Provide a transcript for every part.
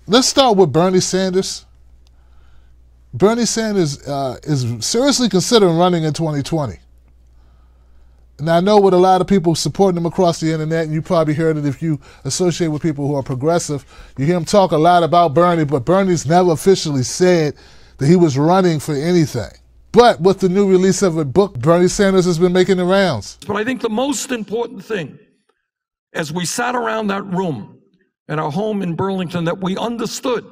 let's start with Bernie Sanders. Bernie Sanders is seriously considering running in 2020. And I know with a lot of people supporting him across the internet, and you probably heard it if you associate with people who are progressive, you hear him talk a lot about Bernie, but Bernie's never officially said that he was running for anything. But with the new release of a book, Bernie Sanders has been making the rounds. But I think the most important thing, as we sat around that room in our home in Burlington, that we understood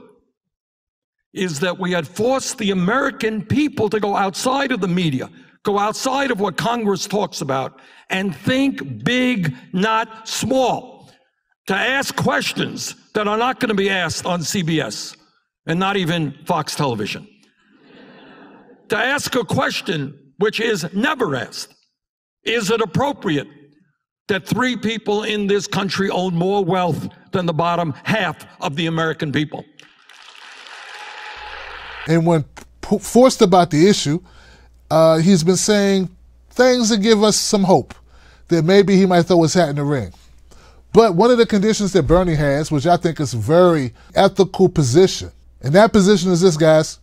is that we had forced the American people to go outside of the media, go outside of what Congress talks about, and think big, not small. To ask questions that are not going to be asked on CBS and not even Fox Television. To ask a question which is never asked. Is it appropriate that 3 people in this country own more wealth than the bottom half of the American people? And when forced about the issue, he's been saying things that give us some hope that maybe he might throw his hat in the ring. But one of the conditions that Bernie has, which I think is a very ethical position, and that position is this, guys.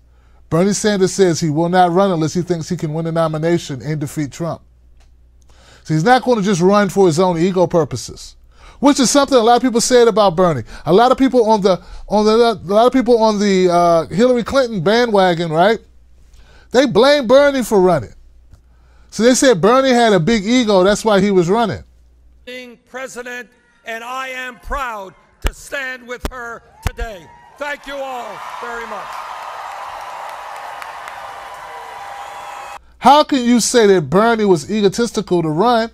Bernie Sanders says he will not run unless he thinks he can win a nomination and defeat Trump. So he's not going to just run for his own ego purposes, which is something a lot of people said about Bernie. A lot of people on the Hillary Clinton bandwagon, right? They blame Bernie for running. So they said Bernie had a big ego, that's why he was running. Being president, and I am proud to stand with her today. Thank you all very much. How can you say that Bernie was egotistical to run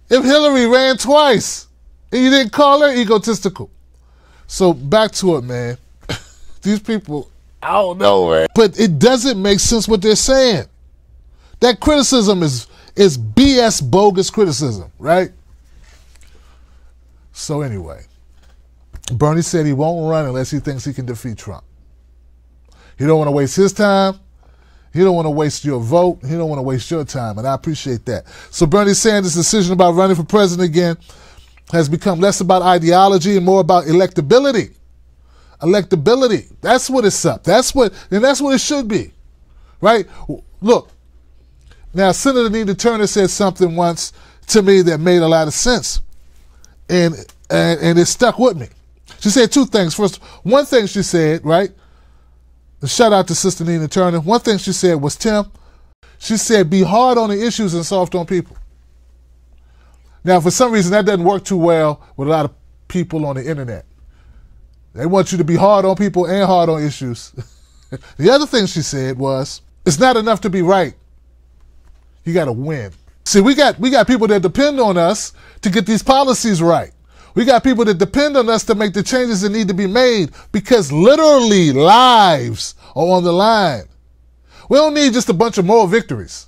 if Hillary ran twice and you didn't call her egotistical? So back to it, man. These people, I don't know, man. But it doesn't make sense what they're saying. That criticism is BS, bogus criticism, right? So anyway, Bernie said he won't run unless he thinks he can defeat Trump. He don't want to waste his time. He don't want to waste your vote. He don't want to waste your time, and I appreciate that. So Bernie Sanders' decision about running for president again has become less about ideology and more about electability. Electability. That's what it's up. That's what it should be, right? Look, now Senator Nina Turner said something once to me that made a lot of sense, and it stuck with me. She said 2 things. First, one thing she said, right? Shout out to Sister Nina Turner. One thing she said was, Tim, she said, be hard on the issues and soft on people. Now, for some reason, that doesn't work too well with a lot of people on the internet. They want you to be hard on people and hard on issues. The other thing she said was, it's not enough to be right. You got to win. See, we got people that depend on us to get these policies right. We got people that depend on us to make the changes that need to be made because literally lives are on the line. We don't need just a bunch of moral victories.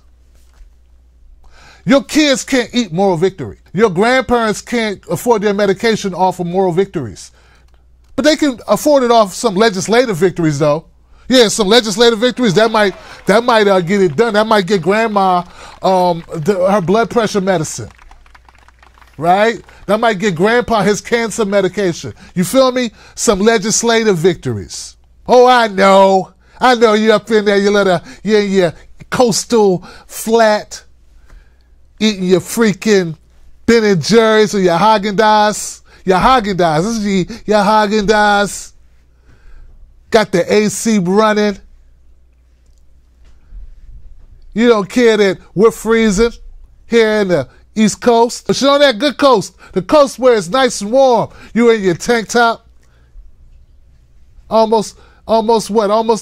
Your kids can't eat moral victory. Your grandparents can't afford their medication off of moral victories. But they can afford it off some legislative victories, though. Yeah, some legislative victories, that might get it done. That might get grandma her blood pressure medicine. Right? That might get grandpa his cancer medication. You feel me? Some legislative victories. Oh, I know you up in there, your coastal flat, eating your freaking Ben & Jerry's or your Haagen-Dazs. This is your Haagen-Dazs. Got the AC running. You don't care that we're freezing here in the East Coast, but you're on that good coast, the coast where it's nice and warm. You in your tank top, almost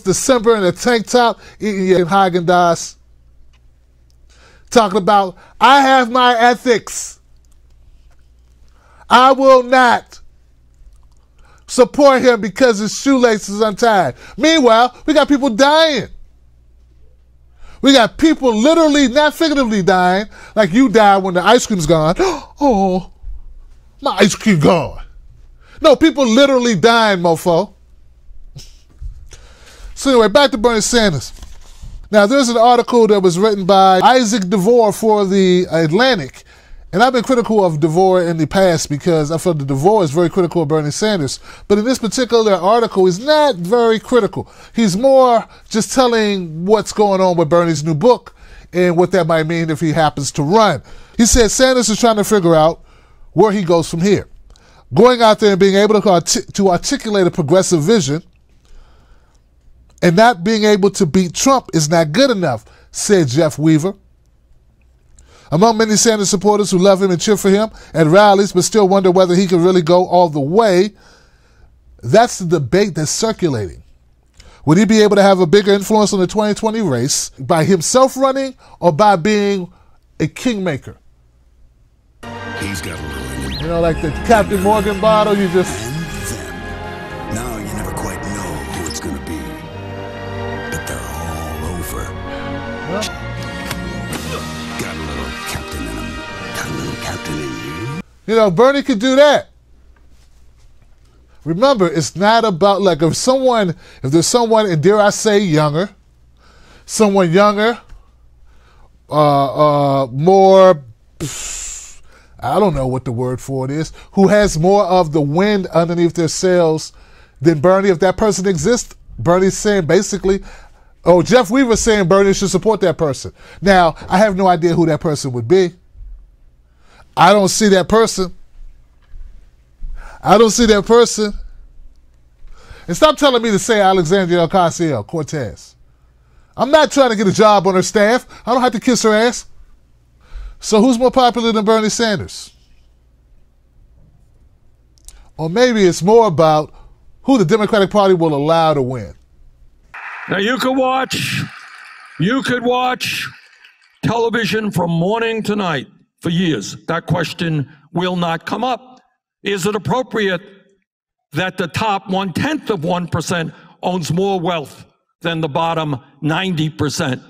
December in a tank top, eating your Haagen-Dazs, talking about, I have my ethics. I will not support him because his shoelace is untied. Meanwhile, we got people dying. We got people literally, not figuratively dying, like you die when the ice cream's gone. Oh, my ice cream gone. No, people literally dying, mofo. So anyway, back to Bernie Sanders. Now, there's an article that was written by Isaac DeVore for The Atlantic, And I've been critical of DeVore in the past because I felt that DeVore is very critical of Bernie Sanders. But in this particular article, he's not very critical. He's more just telling what's going on with Bernie's new book and what that might mean if he happens to run. He said Sanders is trying to figure out where he goes from here. Going out there and being able to articulate a progressive vision and not being able to beat Trump is not good enough, said Jeff Weaver. Among many Sanders supporters who love him and cheer for him at rallies but still wonder whether he can really go all the way, that's the debate that's circulating. Would he be able to have a bigger influence on the 2020 race by himself running or by being a kingmaker? He's got a little in him. You know, like the Captain Morgan bottle, you just... And them. Now you never quite know who it's going to be. But they're all over. Well, got a little captain in him. Got a little captain in you. you know, Bernie could do that. Remember, it's not about, like, if there's someone, and dare I say someone younger, more, I don't know what the word for it is, who has more of the wind underneath their sails than Bernie, if that person exists, Bernie's saying basically, Jeff Weaver's saying Bernie should support that person. Now, I have no idea who that person would be. I don't see that person. And stop telling me to say Alexandria Ocasio-Cortez. I'm not trying to get a job on her staff. I don't have to kiss her ass. So who's more popular than Bernie Sanders? Or maybe it's more about who the Democratic Party will allow to win. Now you could watch television from morning to night for years. That question will not come up. Is it appropriate that the top 0.1% owns more wealth than the bottom 90%?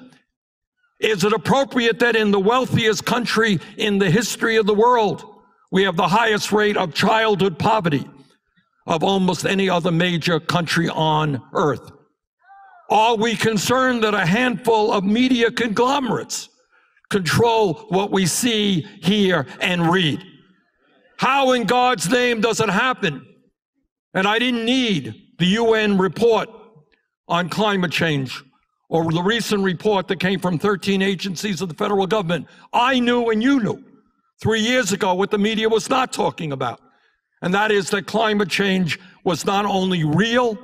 Is it appropriate that in the wealthiest country in the history of the world, we have the highest rate of childhood poverty of almost any other major country on earth? Are we concerned that a handful of media conglomerates control what we see, hear, and read? How in God's name does it happen? And I didn't need the UN report on climate change or the recent report that came from 13 agencies of the federal government. I knew and you knew 3 years ago what the media was not talking about. And that is that climate change was not only real,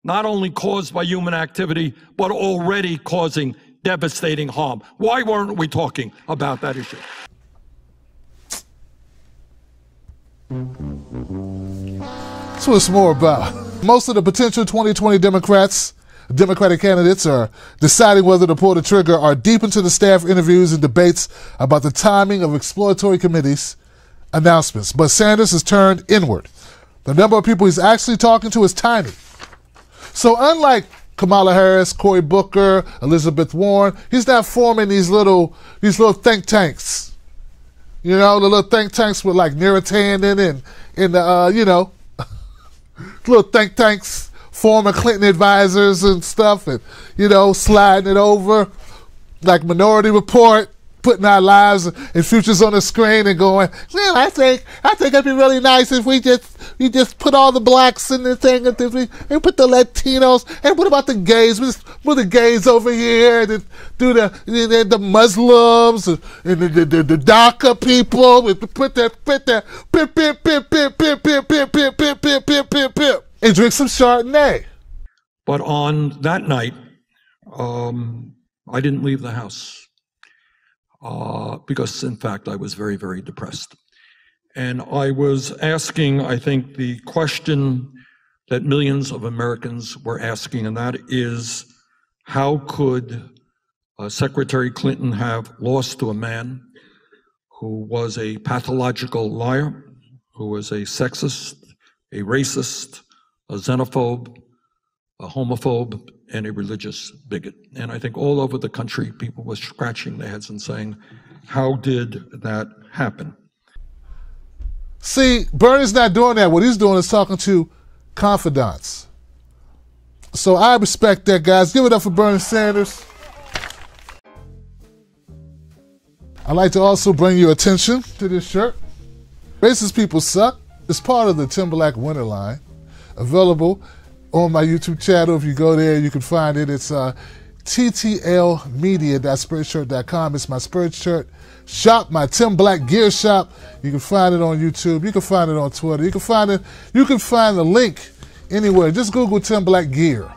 not only caused by human activity, but already causing devastating harm. Why weren't we talking about that issue? That's what it's more about. Most of the potential 2020 Democratic candidates are deciding whether to pull the trigger, are deep into the staff interviews and debates about the timing of exploratory committees' announcements. But Sanders has turned inward. The number of people he's actually talking to is tiny. So unlike Kamala Harris, Cory Booker, Elizabeth Warren, he's not forming these little think tanks. You know, the little think tanks with like Neera Tanden and the little think tanks, former Clinton advisors and stuff, and sliding it over like Minority Report, putting our lives and futures on the screen and going, well, I think it'd be really nice if we just put all the blacks in the thing and put the Latinos, and what about the gays? We just put the gays over here and do the Muslims and the DACA people. Put that pip and drink some Chardonnay. But on that night, I didn't leave the house. Because in fact I was very, very depressed. And I was asking, I think, the question that millions of Americans were asking, and that is, how could Secretary Clinton have lost to a man who was a pathological liar, who was a sexist, a racist, a xenophobe, a homophobe, and a religious bigot? And I think all over the country, people were scratching their heads and saying, how did that happen? See, Bernie's not doing that. What he's doing is talking to confidants. So I respect that, guys. Give it up for Bernie Sanders. I'd like to also bring your attention to this shirt. Racist People Suck. It's part of the Tim Black winter line. Available on my YouTube channel. If you go there, you can find it. It's ttlmedia.spreadshirt.com. It's my Spreadshirt shop, my Tim Black gear shop. You can find it on YouTube. You can find it on Twitter. You can find the link anywhere. Just Google Tim Black gear.